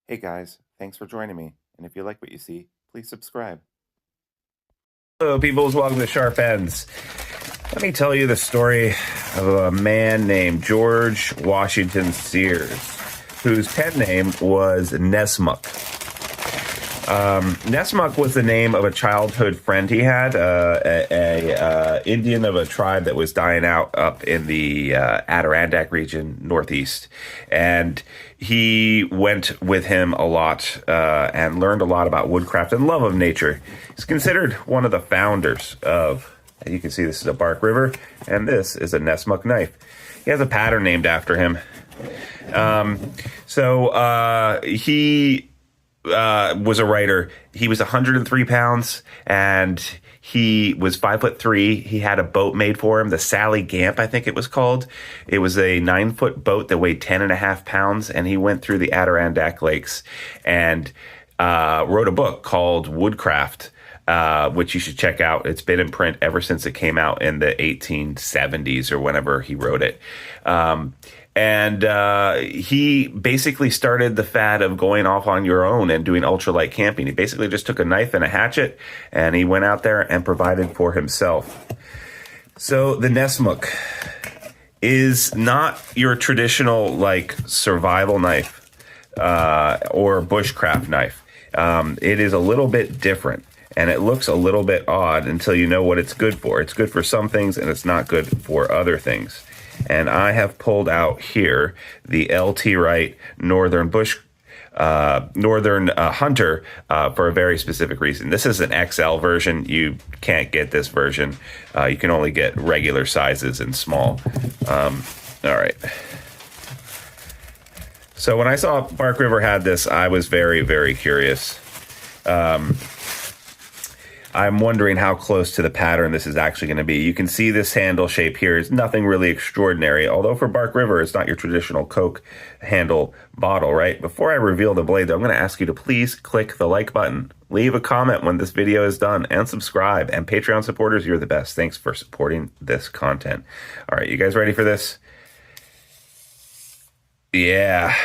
Hey guys, thanks for joining me. And if you like what you see, please subscribe. Hello, peoples. Welcome to Sharp Ends. Let me tell you the story of a man named George Washington Sears, whose pen name was Nessmuk. Nesmuk was the name of a childhood friend he had, a Indian of a tribe that was dying out up in the Adirondack region, northeast, and he went with him a lot and learned a lot about woodcraft and love of nature. He's considered one of the founders of. And you can see this is a bark river, and this is a Nesmuk knife. He has a pattern named after him. He was a writer. He was 103 pounds, and he was 5'3". He had a boat made for him, the Sally Gamp, I think it was called. It was a 9-foot boat that weighed 10.5 pounds, and he went through the Adirondack lakes and wrote a book called Woodcraft, which you should check out. It's been in print ever since it came out in the 1870s or whenever he wrote it. He basically started the fad of going off on your own and doing ultralight camping. He basically just took a knife and a hatchet, and he went out there and provided for himself. So the Nesmuk is not your traditional like survival knife or bushcraft knife. It is a little bit different. And it looks a little bit odd until you know what it's good for. It's good for some things, and it's not good for other things. And I have pulled out here the LT Wright Northern Hunter for a very specific reason. This is an XL version. You can't get this version. You can only get regular sizes and small. All right. So when I saw Bark River had this, I was very, very curious. I'm wondering how close to the pattern this is actually going to be. You can see this handle shape here is nothing really extraordinary, although for Bark River, it's not your traditional Coke handle bottle, right? Before I reveal the blade, though, I'm going to ask you to please click the like button, leave a comment when this video is done, and subscribe. And Patreon supporters, you're the best. Thanks for supporting this content. All right, you guys ready for this? Yeah.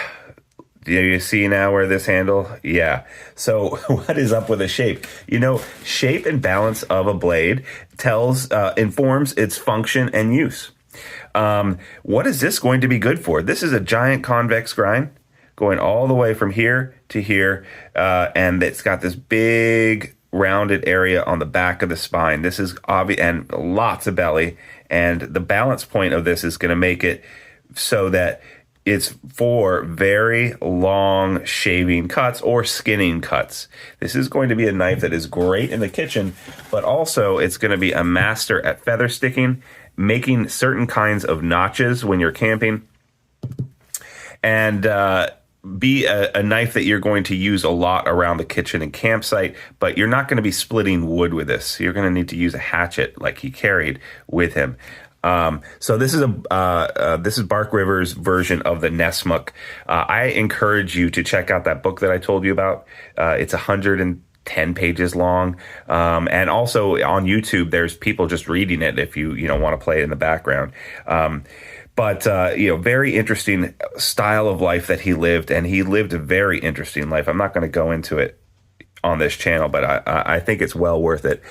Do you see now where this handle? Yeah. So what is up with the shape? You know, shape and balance of a blade informs its function and use. What is this going to be good for? This is a giant convex grind going all the way from here to here. And it's got this big rounded area on the back of the spine. This is obvious, and lots of belly. And the balance point of this is going to make it so that it's for very long shaving cuts or skinning cuts. This is going to be a knife that is great in the kitchen, but also it's going to be a master at feather sticking, making certain kinds of notches when you're camping, and be a knife that you're going to use a lot around the kitchen and campsite, but you're not going to be splitting wood with this. You're going to need to use a hatchet like he carried with him. So this is Bark River's version of the Nesmuk. I encourage you to check out that book that I told you about. It's 110 pages long. And also on YouTube, there's people just reading it if you want to play it in the background. Very interesting style of life that he lived, and he lived a very interesting life. I'm not going to go into it on this channel, but I think it's well worth it.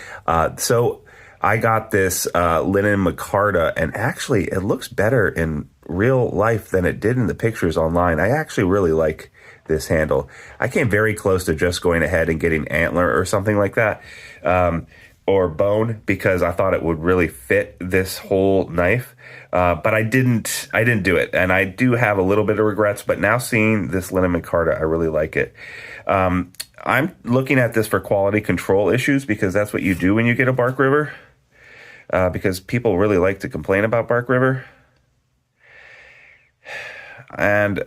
So I got this linen micarta, and actually it looks better in real life than it did in the pictures online. I actually really like this handle. I came very close to just going ahead and getting antler or something like that, or bone, because I thought it would really fit this whole knife. But I didn't do it. And I do have a little bit of regrets, but now seeing this linen micarta, I really like it. I'm looking at this for quality control issues, because that's what you do when you get a Bark River. Because people really like to complain about Bark River. And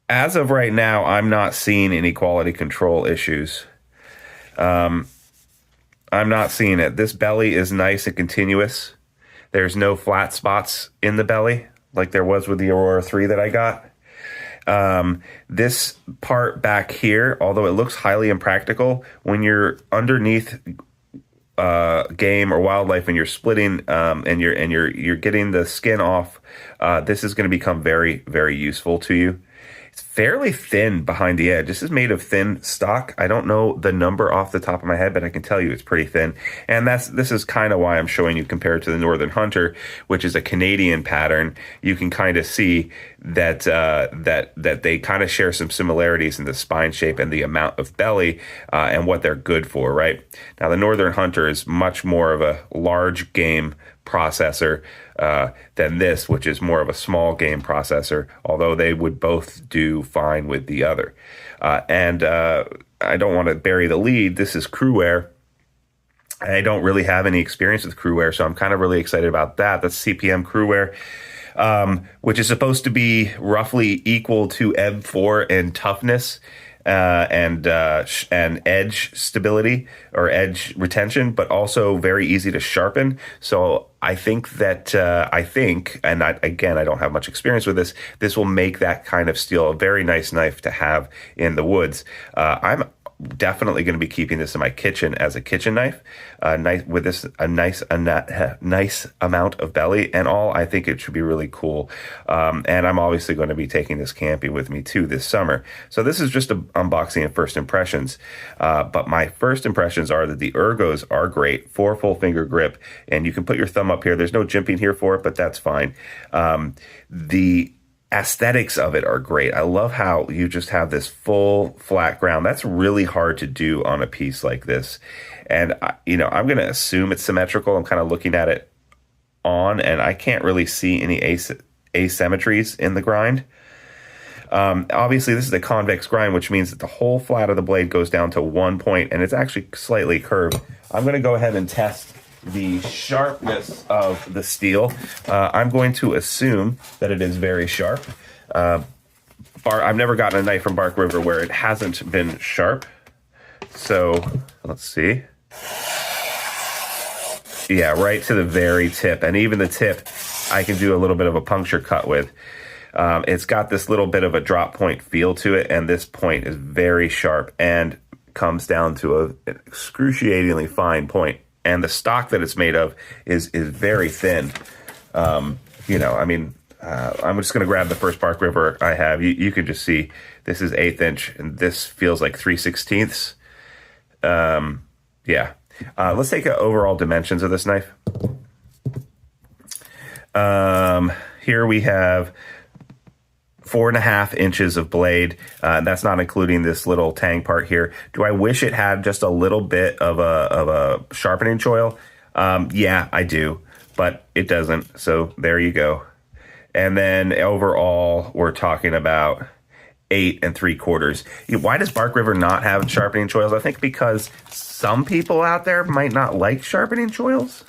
as of right now, I'm not seeing any quality control issues. I'm not seeing it. This belly is nice and continuous. There's no flat spots in the belly like there was with the Aurora 3 that I got. This part back here, although it looks highly impractical, when you're underneath game or wildlife and you're splitting and you're getting the skin off, this is going to become very, very useful to you. It's fairly thin behind the edge. This is made of thin stock. I don't know the number off the top of my head, but I can tell you it's pretty thin. And this is kind of why I'm showing you compared to the Northern Hunter, which is a Canadian pattern. You can kind of see that that they kind of share some similarities in the spine shape and the amount of belly and what they're good for, right? Now, the Northern Hunter is much more of a large game processor than this, which is more of a small game processor, although they would both do fine with the other. And I don't want to bury the lead. This is Crewwear. I don't really have any experience with Crewwear, so I'm kind of really excited about that. That's CPM Crewwear, which is supposed to be roughly equal to Ebb4 in toughness and edge stability or edge retention, but also very easy to sharpen. So I think that and again, I don't have much experience with this. This will make that kind of steel a very nice knife to have in the woods. I'm definitely going to be keeping this in my kitchen as a kitchen knife, nice with this a nice amount of belly and all. I think it should be really cool, and I'm obviously going to be taking this camping with me too this summer. So this is just an unboxing and first impressions, but my first impressions are that the ergos are great for full finger grip, and you can put your thumb up here. There's no jimping here for it, but that's fine. The aesthetics of it are great. I love how you just have this full flat ground. That's really hard to do on a piece like this. And, I'm going to assume it's symmetrical. I'm kind of looking at it on, and I can't really see any asymmetries in the grind. Obviously, this is a convex grind, which means that the whole flat of the blade goes down to 1 point, and it's actually slightly curved. I'm going to go ahead and test the sharpness of the steel. I'm going to assume that it is very sharp. I've never gotten a knife from Bark River where it hasn't been sharp. So let's see. Yeah, right to the very tip. And even the tip, I can do a little bit of a puncture cut with. It's got this little bit of a drop point feel to it, and this point is very sharp and comes down to an excruciatingly fine point. And the stock that it's made of is very thin. I'm just going to grab the first Bark River I have. You can just see this is 1/8 inch, and this feels like 3/16. Let's take overall dimensions of this knife. Here we have 4.5 inches of blade. That's not including this little tang part here. Do I wish it had just a little bit of a sharpening choil? Yeah, I do, but it doesn't. So there you go. And then overall, we're talking about 8 3/4. Why does Bark River not have sharpening choils? I think because some people out there might not like sharpening choils,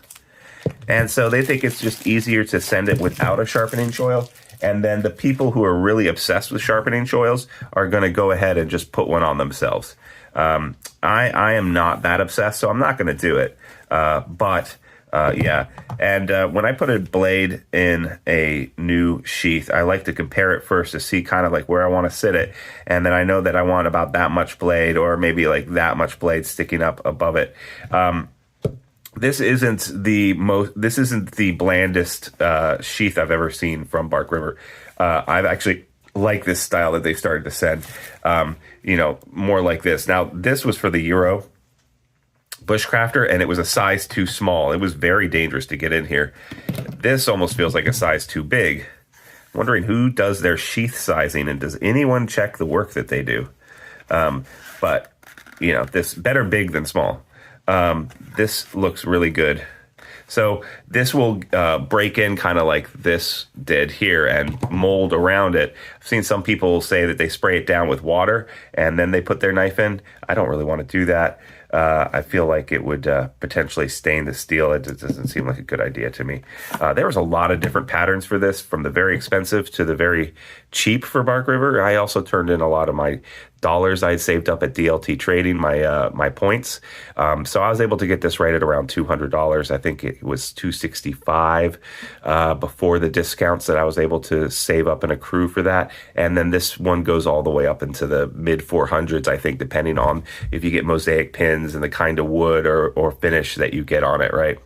and so they think it's just easier to send it without a sharpening choil. And then the people who are really obsessed with sharpening choils are going to go ahead and just put one on themselves. I am not that obsessed, so I'm not going to do it. Yeah. And when I put a blade in a new sheath, I like to compare it first to see kind of like where I want to sit it. And then I know that I want about that much blade, or maybe like that much blade sticking up above it. This isn't the blandest sheath I've ever seen from Bark River. I've actually liked this style that they started to send, more like this. Now, this was for the Euro Bushcrafter, and it was a size too small. It was very dangerous to get in here. This almost feels like a size too big. I'm wondering who does their sheath sizing, and does anyone check the work that they do? But this better big than small. This looks really good. So this will break in kind of like this did here and mold around it. I've seen some people say that they spray it down with water and then they put their knife in. I don't really want to do that. I feel like it would potentially stain the steel. It doesn't seem like a good idea to me. There was a lot of different patterns for this, from the very expensive to the very cheap for Bark River. I also turned in a lot of my dollars I had saved up at DLT Trading, my points. So I was able to get this right at around $200. I think it was $265 before the discounts that I was able to save up and accrue for that. And then this one goes all the way up into the mid 400s, I think, depending on if you get mosaic pins and the kind of wood or finish that you get on it, right?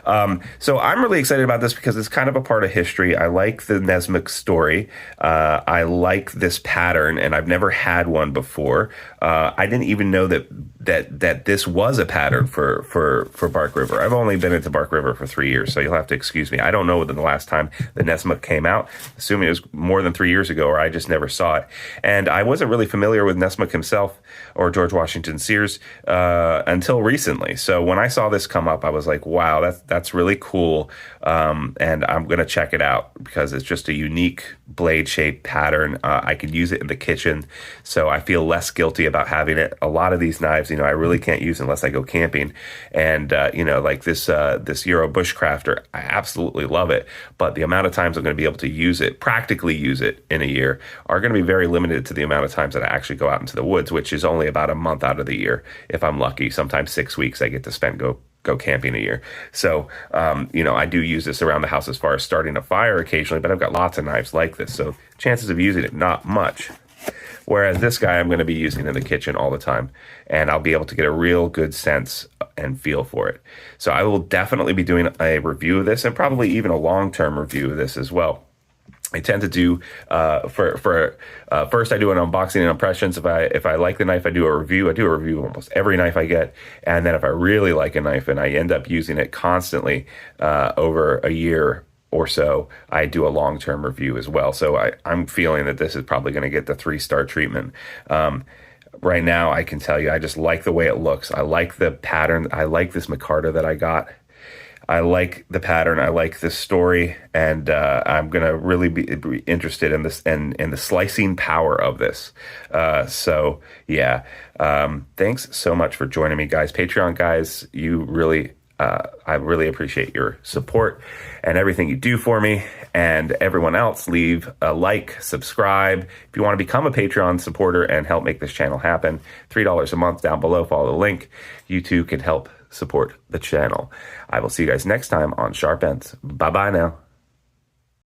So I'm really excited about this because it's kind of a part of history. I like the Nesmuk story. I like this pattern, and I've never had one before. I didn't even know that this was a pattern for Bark River. I've only been into Bark River for 3 years, so you'll have to excuse me. I don't know when the last time the Nesmuk came out, assuming it was more than 3 years ago, or I just never saw it. And I wasn't really familiar with Nessmuk himself or George Washington Sears until recently. So when I saw this come up, I was like, wow, that's really cool. And I'm going to check it out because it's just a unique blade shape pattern. I could use it in the kitchen, so I feel less guilty about having it. A lot of these knives, I really can't use unless I go camping. And, like this Euro Bushcrafter, I absolutely love it. But the amount of times I'm going to be able to use it, practically use it in a year, are going to be very limited to the amount of times that I actually go out into the woods, which is only about a month out of the year. If I'm lucky, sometimes 6 weeks I get to spend go camping a year. So, I do use this around the house as far as starting a fire occasionally, but I've got lots of knives like this. So chances of using it, not much. Whereas this guy, I'm going to be using in the kitchen all the time, and I'll be able to get a real good sense and feel for it. So I will definitely be doing a review of this, and probably even a long-term review of this as well. I tend to do first I do an unboxing and impressions. If I like the knife, I do a review. I do a review of almost every knife I get, and then if I really like a knife and I end up using it constantly over a year or so, I do a long-term review as well. So I'm feeling that this is probably going to get the 3-star treatment. Right now, I can tell you, I just like the way it looks. I like the pattern. I like this micarta that I got. I like the pattern. I like this story, and I'm gonna really be interested in this and the slicing power of this. So yeah, thanks so much for joining me, guys. Patreon guys, you really, I really appreciate your support and everything you do for me. And everyone else, leave a like, subscribe. If you want to become a Patreon supporter and help make this channel happen, $3 a month down below. Follow the link. You too can help support the channel. I will see you guys next time on Sharp Ends. Bye-bye now.